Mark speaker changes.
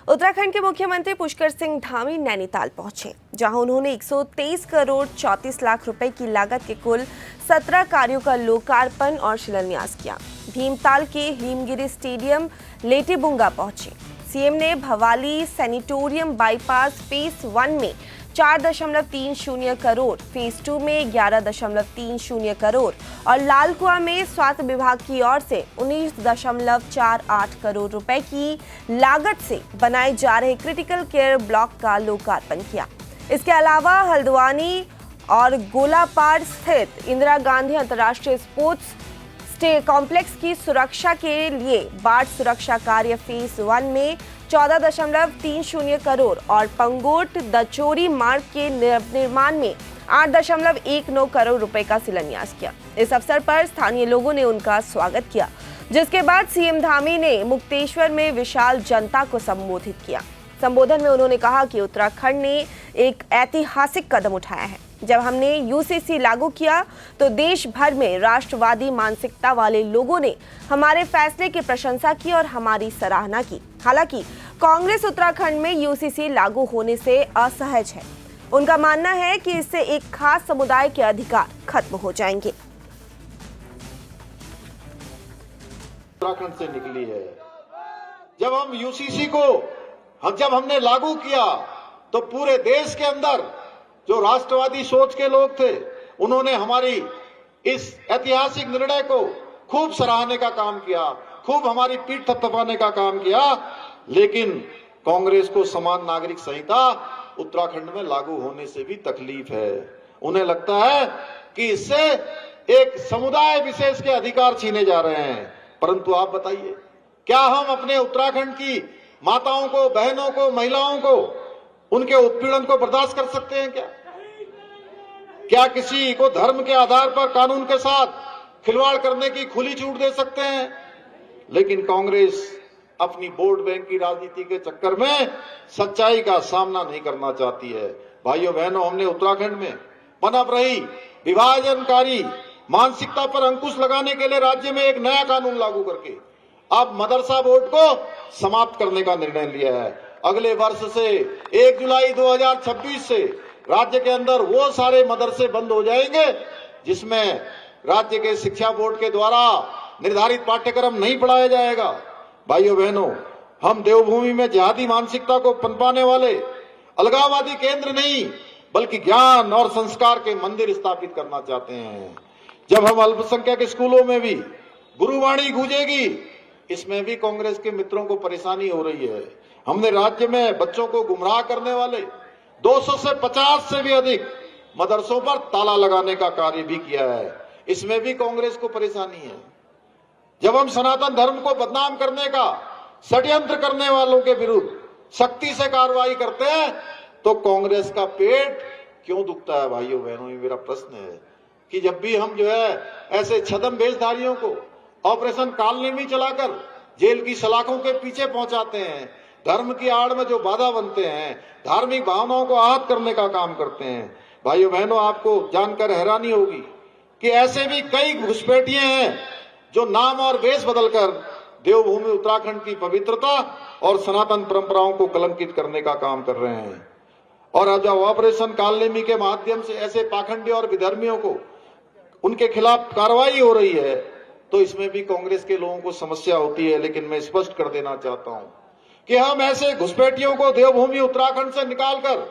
Speaker 1: उत्तराखंड के मुख्यमंत्री पुष्कर सिंह धामी नैनीताल पहुंचे, जहां उन्होंने 123 करोड़ 34 लाख रुपए की लागत के कुल 17 कार्यों का लोकार्पण और शिलान्यास किया। भीमताल के हिमगिरी स्टेडियम लेटीबुंगा पहुंचे। सीएम ने भवाली सैनिटोरियम बाईपास फेज 1 में 4.30 करोड़, फेज 2 में 11.30 करोड़ और लालकुआ में स्वास्थ्य विभाग की ओर से 19.48 करोड़ रुपए की लागत से बनाए जा रहे क्रिटिकल केयर ब्लॉक का लोकार्पण किया। इसके अलावा हल्द्वानी और गोलापाड़ स्थित इंदिरा गांधी अंतर्राष्ट्रीय स्पोर्ट्स कॉम्प्लेक्स की सुरक्षा के लिए बाढ़ सुरक्षा कार्य फेज 1 में 14.30 करोड़ और पंगोट दचोरी मार्ग के निर्माण में 8.19 करोड़ रुपए का शिलान्यास किया। इस अवसर पर स्थानीय लोगों ने उनका स्वागत किया, जिसके बाद सीएम धामी ने मुक्तेश्वर में विशाल जनता को संबोधित किया। संबोधन में उन्होंने कहा कि उत्तराखंड ने एक ऐतिहासिक कदम उठाया है। जब हमने यूसीसी लागू किया तो देश भर में राष्ट्रवादी मानसिकता वाले लोगों ने हमारे फैसले की प्रशंसा की और हमारी सराहना की। हालांकि कांग्रेस उत्तराखंड में यूसीसी लागू होने से असहज है। उनका मानना है कि इससे एक खास समुदाय के अधिकार खत्म हो जाएंगे।
Speaker 2: उत्तराखंड से निकली है। जब हम यूसीसी को जब हमने लागू किया तो पूरे देश के अंदर जो राष्ट्रवादी सोच के लोग थे, उन्होंने हमारी इस ऐतिहासिक निर्णय को खूब सराहने का काम किया, खूब हमारी पीठ थपथपाने का काम किया। लेकिन कांग्रेस को समान नागरिक संहिता उत्तराखंड में लागू होने से भी तकलीफ है। उन्हें लगता है कि इससे एक समुदाय विशेष के अधिकार छीने जा रहे हैं। परंतु आप बताइए, क्या हम अपने उत्तराखंड की माताओं को, बहनों को, महिलाओं को, उनके उत्पीड़न को बर्दाश्त कर सकते हैं क्या? क्या किसी को धर्म के आधार पर कानून के साथ खिलवाड़ करने की खुली छूट दे सकते हैं? लेकिन कांग्रेस अपनी वोट बैंक की राजनीति के चक्कर में सच्चाई का सामना नहीं करना चाहती है। भाइयों बहनों, हमने उत्तराखंड में पनप रही विभाजनकारी मानसिकता पर अंकुश लगाने के लिए राज्य में एक नया कानून लागू करके अब मदरसा बोर्ड को समाप्त करने का निर्णय लिया है। अगले वर्ष से 1 जुलाई 2026 से राज्य के अंदर वो सारे मदरसे बंद हो जाएंगे जिसमें राज्य के शिक्षा बोर्ड के द्वारा निर्धारित पाठ्यक्रम नहीं पढ़ाया जाएगा। भाइयों बहनों, हम देवभूमि में जिहादी मानसिकता को पनपाने वाले अलगाववादी केंद्र नहीं, बल्कि ज्ञान और संस्कार के मंदिर स्थापित करना चाहते हैं। जब हम अल्पसंख्यक स्कूलों में भी गुरुवाणी गूंजेगी, इसमें भी कांग्रेस के मित्रों को परेशानी हो रही है। हमने राज्य में बच्चों को गुमराह करने वाले 200 से 50 से भी अधिक मदरसों पर ताला लगाने का कार्य भी किया है। इसमें भी कांग्रेस को परेशानी है। जब हम सनातन धर्म को बदनाम करने का षड्यंत्र करने वालों के विरुद्ध सख्ती से कार्रवाई करते हैं तो कांग्रेस का पेट क्यों दुखता है? भाइयों बहनों, ये मेरा प्रश्न है कि जब भी हम जो है ऐसे छद्म वेशधारियों को ऑपरेशन कालनेमी चलाकर जेल की सलाखों के पीछे पहुंचाते हैं, धर्म की आड़ में जो बाधा बनते हैं, धार्मिक भावनाओं को आहत करने का काम करते हैं। भाइयों बहनों, आपको जानकर हैरानी होगी कि ऐसे भी कई घुसपैठिए हैं जो नाम और वेश बदलकर देवभूमि उत्तराखंड की पवित्रता और सनातन परंपराओं को कलंकित करने का काम कर रहे हैं। और अब जब ऑपरेशन कालनेमी के माध्यम से ऐसे पाखंडी और विधर्मियों को उनके खिलाफ कार्रवाई हो रही है तो इसमें भी कांग्रेस के लोगों को समस्या होती है। लेकिन मैं स्पष्ट कर देना चाहता हूं कि हम ऐसे घुसपैठियों को देवभूमि उत्तराखंड से निकालकर